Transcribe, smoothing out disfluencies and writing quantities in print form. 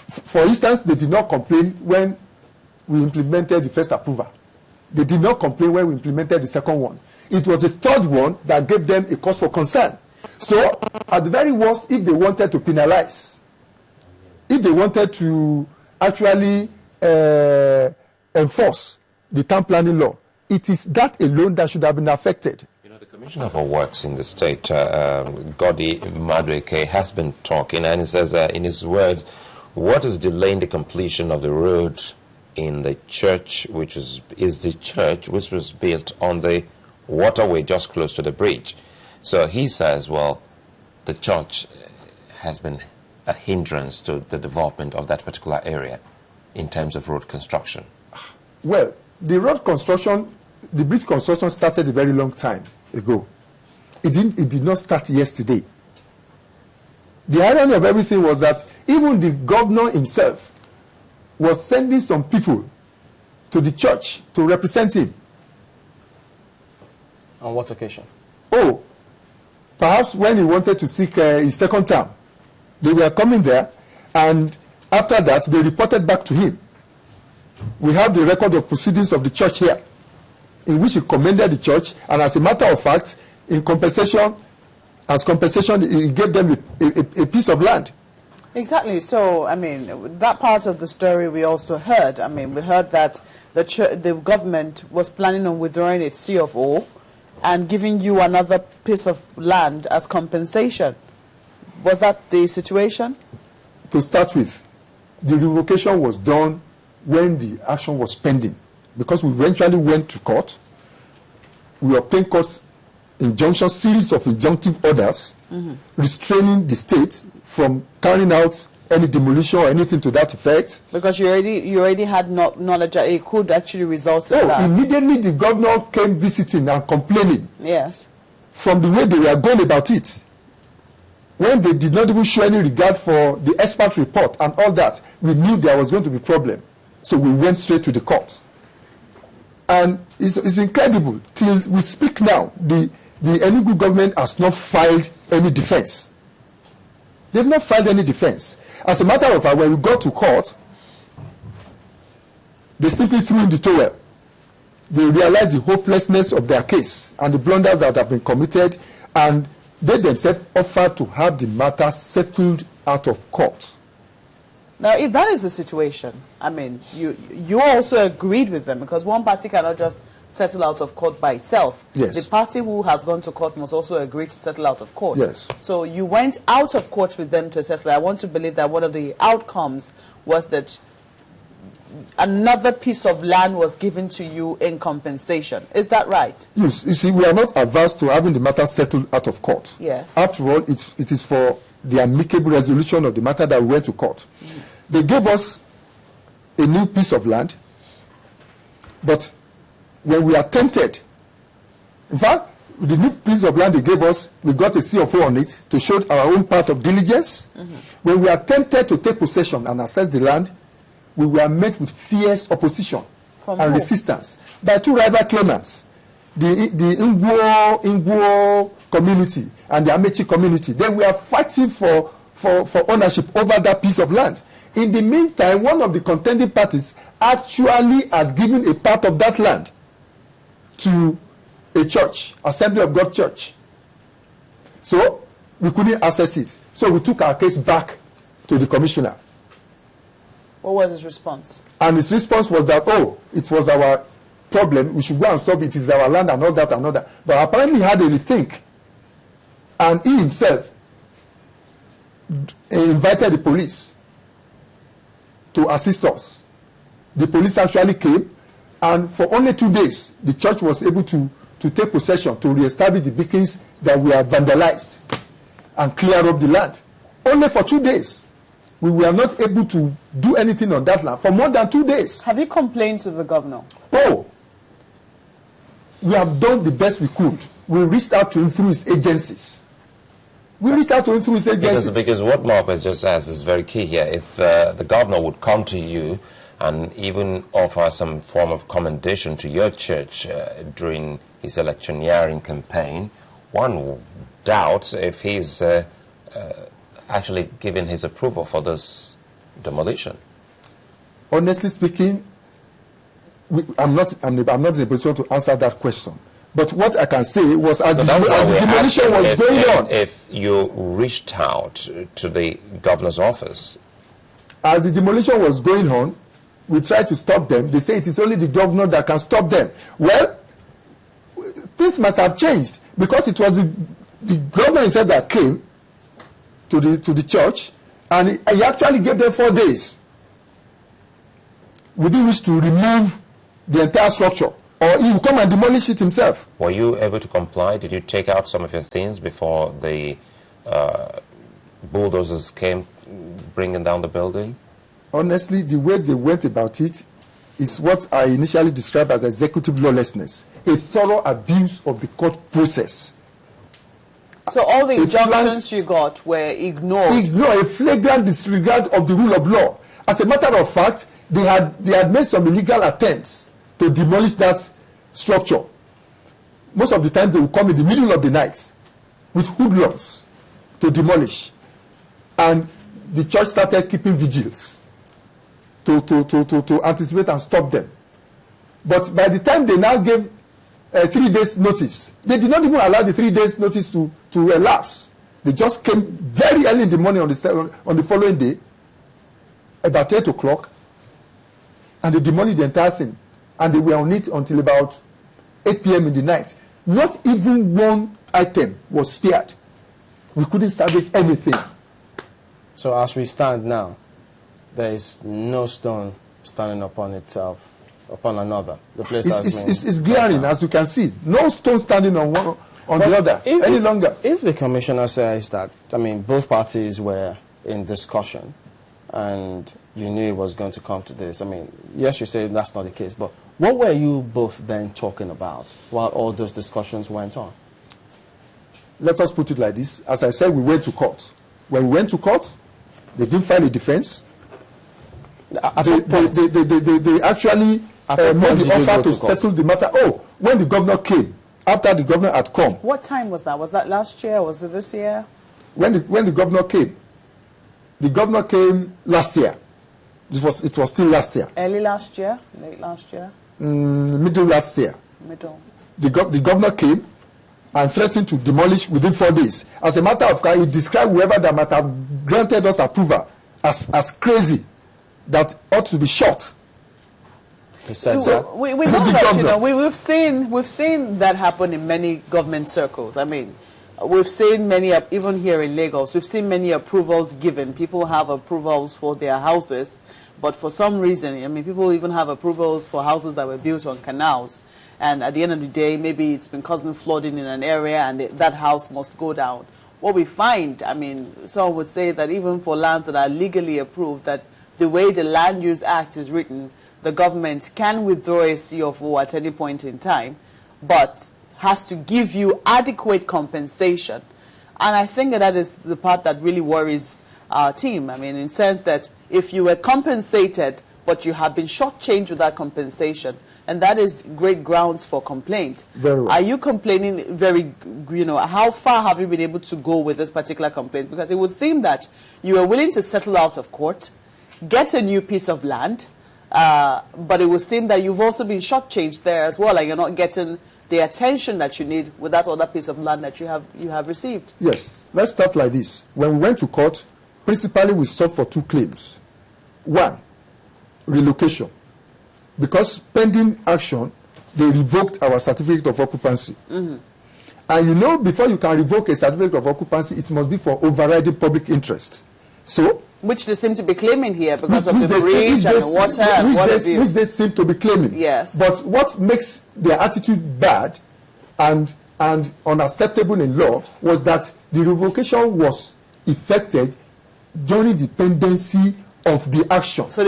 For instance, they did not complain when we implemented the first approval. They did not complain when we implemented the second one. It was the third one that gave them a cause for concern. So, at the very worst, if they wanted to penalize, if they wanted to actually enforce the town planning law, it is that alone that should have been affected. You know, the Commissioner for Works in the state, Godi Madueke, has been talking, and he says, in his words, what is delaying the completion of the road in the church, which is the church which was built on the waterway just close to the bridge. So he says, well, the church has been a hindrance to the development of that particular area in terms of road construction. Well, the road construction, the bridge construction started a very long time ago. It did not start yesterday. The irony of everything was that even the governor himself was sending some people to the church to represent him. On what occasion? Oh, perhaps when he wanted to seek his second term. They were coming there, and after that, they reported back to him. We have the record of proceedings of the church here, in which he commended the church, and as a matter of fact, in compensation, he gave them a piece of land. Exactly. So, I mean, that part of the story we also heard. I mean, we heard that the government was planning on withdrawing its C of O and giving you another piece of land as compensation. Was that the situation? To start with, the revocation was done when the action was pending, because we eventually went to court. We obtained court's injunction, series of injunctive orders restraining the state from carrying out any demolition or anything to that effect. Because you already had knowledge that it could actually result in that. Immediately the governor came visiting and complaining. Yes. From the way they were going about it. When they did not even show any regard for the expert report and all that, we knew there was going to be a problem. So we went straight to the court. And it's incredible. Till we speak now, the Enugu government has not filed any defense. They've not filed any defense. As a matter of fact, when we got to court, they simply threw in the towel. They realized the hopelessness of their case and the blunders that have been committed, and they themselves offered to have the matter settled out of court. Now, if that is the situation, I mean, you also agreed with them, because one party cannot just settle out of court by itself. Yes. The party who has gone to court must also agree to settle out of court. Yes. So you went out of court with them to settle. I want to believe that one of the outcomes was that another piece of land was given to you in compensation. Is that right? Yes. You see, we are not averse to having the matter settled out of court. Yes. After all, it is for the amicable resolution of the matter that we went to court. They gave us a new piece of land, but when we attempted, in fact, the new piece of land they gave us, we got a C of O on it to show our own part of diligence. When we attempted to take possession and access the land, we were met with fierce opposition and resistance by two rival claimants, the Ingwo community and the Amechi community. They were fighting for ownership over that piece of land. In the meantime, one of the contending parties actually had given a part of that land to a church, Assembly of God Church. So we couldn't access it. So we took our case back to the commissioner. What was his response? And his response was that, oh, it was our problem, we should go and solve it, it is our land and all that and all that. But apparently he had a rethink. And he himself invited the police to assist us. The police actually came, and for only 2 days, the church was able to take possession, to reestablish the beacons that we have vandalized and clear up the land. Only for 2 days. We were not able to do anything on that land for more than 2 days. Have you complained to the governor? Oh, we have done the best we could. We reached out to him through his agencies. Because what Mark has just asked is very key here. If the governor would come to you and even offer some form of commendation to your church during his electioneering campaign, one doubts if he's actually given his approval for this demolition? Honestly speaking, I'm not in a position to answer that question. But what I can say was, as the demolition was going on, if you reached out to the governor's office, as the demolition was going on, we tried to stop them. They say it is only the governor that can stop them. Well, things might have changed, because it was the governor himself that came to the church, and he actually gave them 4 days within which to remove the entire structure, or he will come and demolish it himself. Were you able to comply? Did you take out some of your things before the bulldozers came bringing down the building? Honestly, the way they went about it is what I initially described as executive lawlessness, a thorough abuse of the court process. So all the injunctions you got were ignored? A flagrant disregard of the rule of law. As a matter of fact, they had made some illegal attempts to demolish that structure. Most of the time they would come in the middle of the night with hoodlums to demolish. And the church started keeping vigils to anticipate and stop them. But by the time they now gave 3 days notice, they did not even allow the 3 days notice to elapse. They just came very early in the morning on the following day, about 8 o'clock, and they demolished the entire thing. And they were on it until about 8 p.m. in the night. Not even one item was spared. We couldn't salvage anything. So as we stand now, there is no stone standing upon itself, upon another. The place it's glaring, as you can see. No stone standing on one on the other any longer. If the commissioner says that, I mean, both parties were in discussion and you knew it was going to come to this, I mean, yes, you say that's not the case, but what were you both then talking about while all those discussions went on? Let us put it like this. As I said, we went to court. When we went to court, they didn't file a defense. They actually made the offer to settle the matter. Oh, when the governor came, after the governor had come. What time was that? Was that last year? Was it this year? When the governor came last year. It was still last year. Early last year? Late last year? Middle last year. Middle. The governor came and threatened to demolish within 4 days. As a matter of fact, he described whoever that might have granted us approval as crazy, that ought to be shot. He said so. We know that, you know, we've seen that happen in many government circles. I mean, we've seen many, even here in Lagos, we've seen many approvals given. People have approvals for their houses, but for some reason, I mean, people even have approvals for houses that were built on canals. And at the end of the day, maybe it's been causing flooding in an area and that house must go down. What we find, I mean, some would say that even for lands that are legally approved, that the way the Land Use Act is written, the government can withdraw a CFO at any point in time, but has to give you adequate compensation. And I think that is the part that really worries our team. I mean, in the sense that if you were compensated, but you have been shortchanged with that compensation, and that is great grounds for complaint. Very well. Are you complaining how far have you been able to go with this particular complaint? Because it would seem that you are willing to settle out of court, get a new piece of land, but it would seem that you've also been shortchanged there as well, and you're not getting the attention that you need with that other piece of land that you have received. Yes. Let's start like this. When we went to court, principally we sought for 2 claims. 1, relocation. Because pending action, they revoked our certificate of occupancy. Mm-hmm. And you know, before you can revoke a certificate of occupancy, it must be for overriding public interest. So, which they seem to be claiming here because of the breach and the water and what have you. Which they seem to be claiming. Yes. But what makes their attitude bad and unacceptable in law was that the revocation was effected during the pendency of the action. So